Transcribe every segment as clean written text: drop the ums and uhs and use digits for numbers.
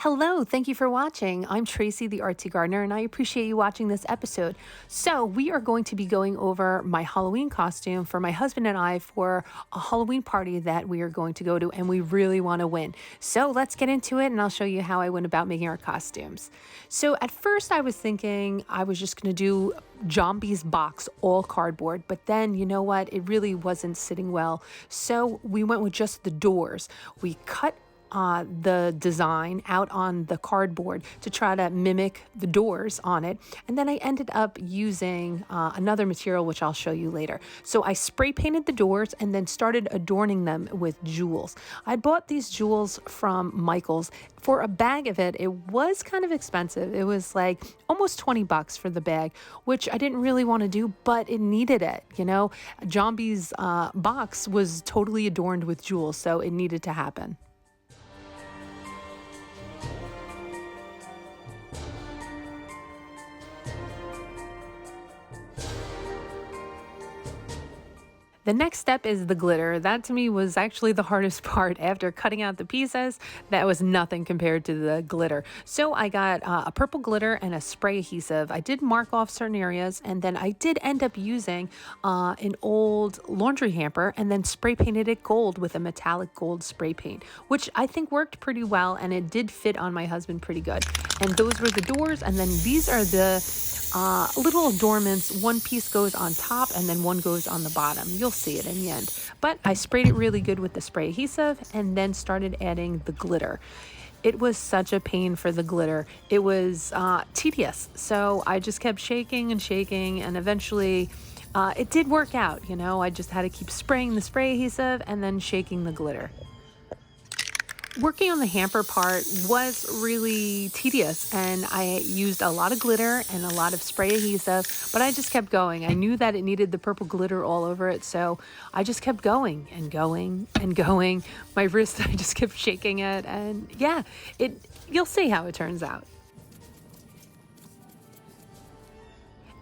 Hello, thank you for watching. I'm Tracy, the Artsy Gardener, and I appreciate you watching this episode. So, we are going to be going over my Halloween costume for my husband and I for a Halloween party that we are going to go to, and we really want to win. So, let's get into it, and I'll show you how I went about making our costumes. So, at first, I was thinking I was just going to do Jambi's box, all cardboard, but then you know what? It really wasn't sitting well. So, we went with just the doors. We cut the design out on the cardboard to try to mimic the doors on it. And then I ended up using another material, which I'll show you later. So I spray painted the doors and then started adorning them with jewels. I bought these jewels from Michael's. For a bag of it, it was kind of expensive. It was like almost $20 for the bag, which I didn't really want to do, but it needed it. You know, Jambi's box was totally adorned with jewels, so it needed to happen. The next step is the glitter. That to me was actually the hardest part. After cutting out the pieces, that was nothing compared to the glitter. So I got a purple glitter and a spray adhesive. I did mark off certain areas, and then I did end up using an old laundry hamper and then spray painted it gold with a metallic gold spray paint, which I think worked pretty well, and it did fit on my husband pretty good. And those were the doors, and then these are the little adornments. One piece goes on top and then one goes on the bottom. You'll see it in the end. But I sprayed it really good with the spray adhesive and then started adding the glitter. It was such a pain for the glitter. It was tedious. So I just kept shaking and shaking, and eventually it did work out. You know, I just had to keep spraying the spray adhesive and then shaking the glitter. Working on the hamper part was really tedious, and I used a lot of glitter and a lot of spray adhesive, but I just kept going. I knew that it needed the purple glitter all over it, so I just kept going and going and going. My wrist, I just kept shaking it, and yeah, you'll see how it turns out.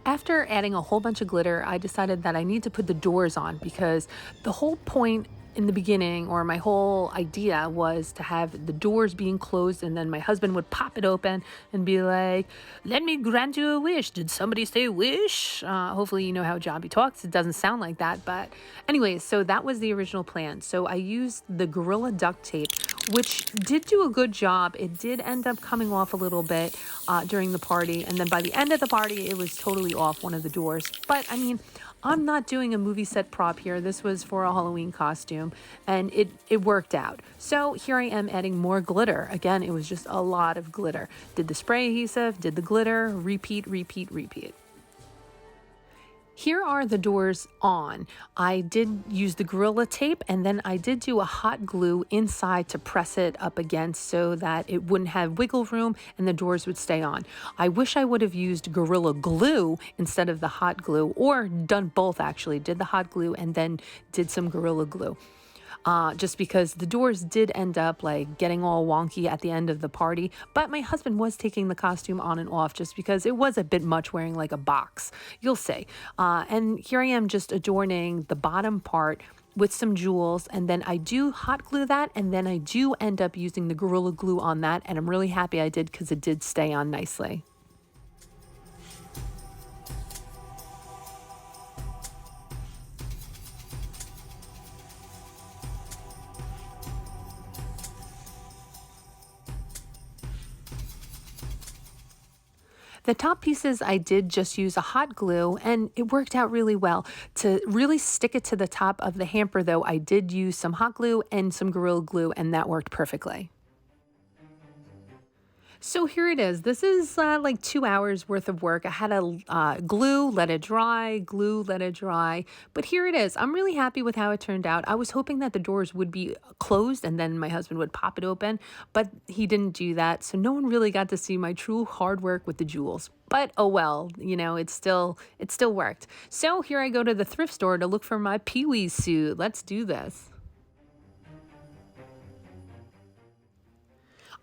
After adding a whole bunch of glitter, I decided that I need to put the doors on, because the whole point in the beginning, or my whole idea, was to have the doors being closed, and then my husband would pop it open and be like, "Let me grant you a wish. Did somebody say wish?" Hopefully you know how Jambi talks. It doesn't sound like that, but anyways, so that was the original plan. So I used the Gorilla duct tape, which did do a good job. It did end up coming off a little bit during the party, and then by the end of the party, it was totally off one of the doors. But I mean, I'm not doing a movie set prop here. This was for a Halloween costume, and it worked out. So here I am adding more glitter. Again, it was just a lot of glitter. Did the spray adhesive, did the glitter, repeat, repeat, repeat. Here are the doors on. I did use the Gorilla tape, and then I did do a hot glue inside to press it up against so that it wouldn't have wiggle room and the doors would stay on. I wish I would have used Gorilla glue instead of the hot glue, or done both actually. Did the hot glue and then did some Gorilla glue. Just because the doors did end up like getting all wonky at the end of the party. But my husband was taking the costume on and off just because it was a bit much wearing like a box. You'll see. And here I am just adorning the bottom part with some jewels, and then I do hot glue that, and then I do end up using the Gorilla Glue on that, and I'm really happy I did because it did stay on nicely. The top pieces, I did just use a hot glue, and it worked out really well. To really stick it to the top of the hamper though, I did use some hot glue and some Gorilla Glue, and that worked perfectly. So here it is. This is like 2 hours worth of work. I had to glue, let it dry, glue, let it dry. But here it is. I'm really happy with how it turned out. I was hoping that the doors would be closed and then my husband would pop it open, but he didn't do that. So no one really got to see my true hard work with the jewels. But oh well, you know, it still worked. So here I go to the thrift store to look for my PeeWee suit. Let's do this.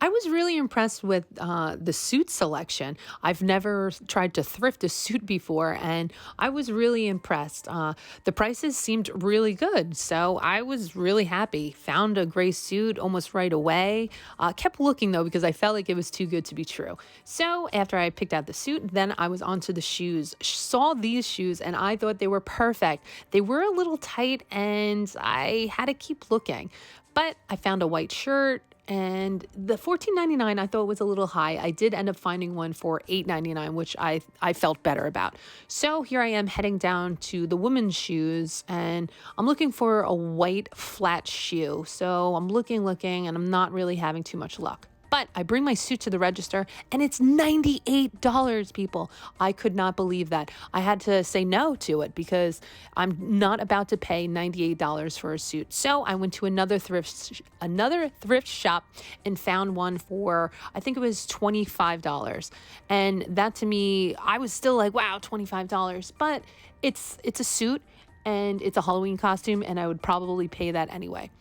I was really impressed with the suit selection. I've never tried to thrift a suit before, and I was really impressed. The prices seemed really good, so I was really happy. Found a gray suit almost right away. Kept looking though because I felt like it was too good to be true. So after I picked out the suit, then I was onto the shoes. Saw these shoes, and I thought they were perfect. They were a little tight, and I had to keep looking. But I found a white shirt, and the 14.99 I thought was a little high. I did end up finding one for 8.99, which I felt better about. So here I am heading down to the women's shoes, and I'm looking for a white flat shoe. So I'm looking, and I'm not really having too much luck. But I bring my suit to the register and it's $98, people. I could not believe that. I had to say no to it because I'm not about to pay $98 for a suit. So I went to another thrift shop and found one for, I think it was $25. And that to me, I was still like, wow, $25. But it's a suit and it's a Halloween costume, and I would probably pay that anyway.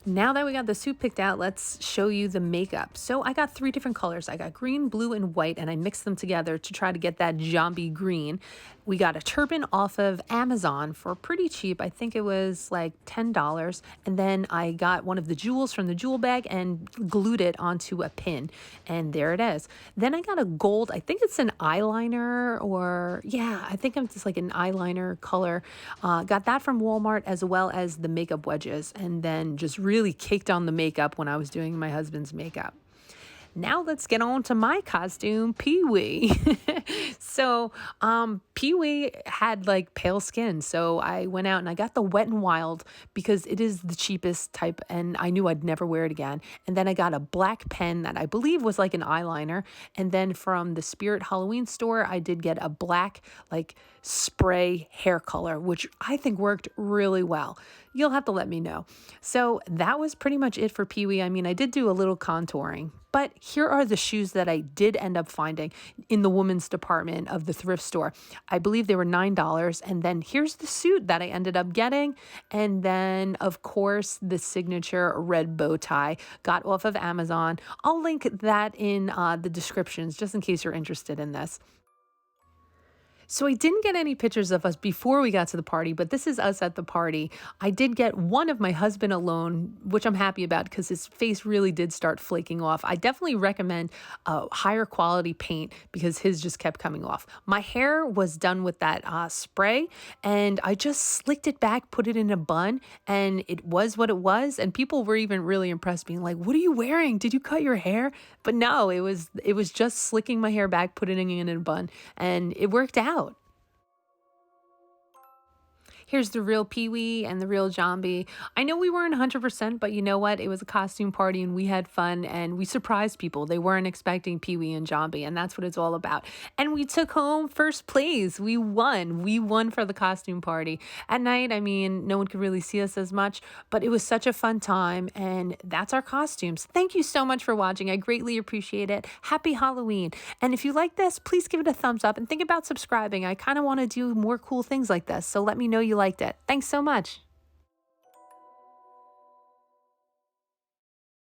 Now that we got the suit picked out, let's show you the makeup. So I got three different colors. I got green, blue, and white, and I mixed them together to try to get that Jambi green. We got a turban off of Amazon for pretty cheap. I think it was like $10. And then I got one of the jewels from the jewel bag and glued it onto a pin. And there it is. Then I got a gold, I think it's an eyeliner, or yeah, I think it's just like an eyeliner color. Got that from Walmart, as well as the makeup wedges. And then just really caked on the makeup when I was doing my husband's makeup. Now let's get on to my costume, PeeWee. So PeeWee had like pale skin. So I went out and I got the Wet n Wild because it is the cheapest type, and I knew I'd never wear it again. And then I got a black pen that I believe was like an eyeliner. And then from the Spirit Halloween store, I did get a black like spray hair color, which I think worked really well. You'll have to let me know. So that was pretty much it for PeeWee. I mean, I did do a little contouring, but here are the shoes that I did end up finding in the women's department of the thrift store. I believe they were $9. And then here's the suit that I ended up getting. And then, of course, the signature red bow tie got off of Amazon. I'll link that in the descriptions just in case you're interested in this. So I didn't get any pictures of us before we got to the party, but this is us at the party. I did get one of my husband alone, which I'm happy about because his face really did start flaking off. I definitely recommend higher quality paint because his just kept coming off. My hair was done with that spray, and I just slicked it back, put it in a bun, and it was what it was. And people were even really impressed, being like, "What are you wearing? Did you cut your hair?" But no, it was just slicking my hair back, putting it in a bun, and it worked out. Here's the real PeeWee and the real Jambi. I know we weren't 100%, but you know what? It was a costume party and we had fun and we surprised people. They weren't expecting PeeWee and Jambi, and that's what it's all about. And we took home first place. We won. We won for the costume party. At night, I mean, no one could really see us as much, but it was such a fun time, and that's our costumes. Thank you so much for watching. I greatly appreciate it. Happy Halloween. And if you like this, please give it a thumbs up and think about subscribing. I kind of want to do more cool things like this, so let me know you liked it. Thanks so much.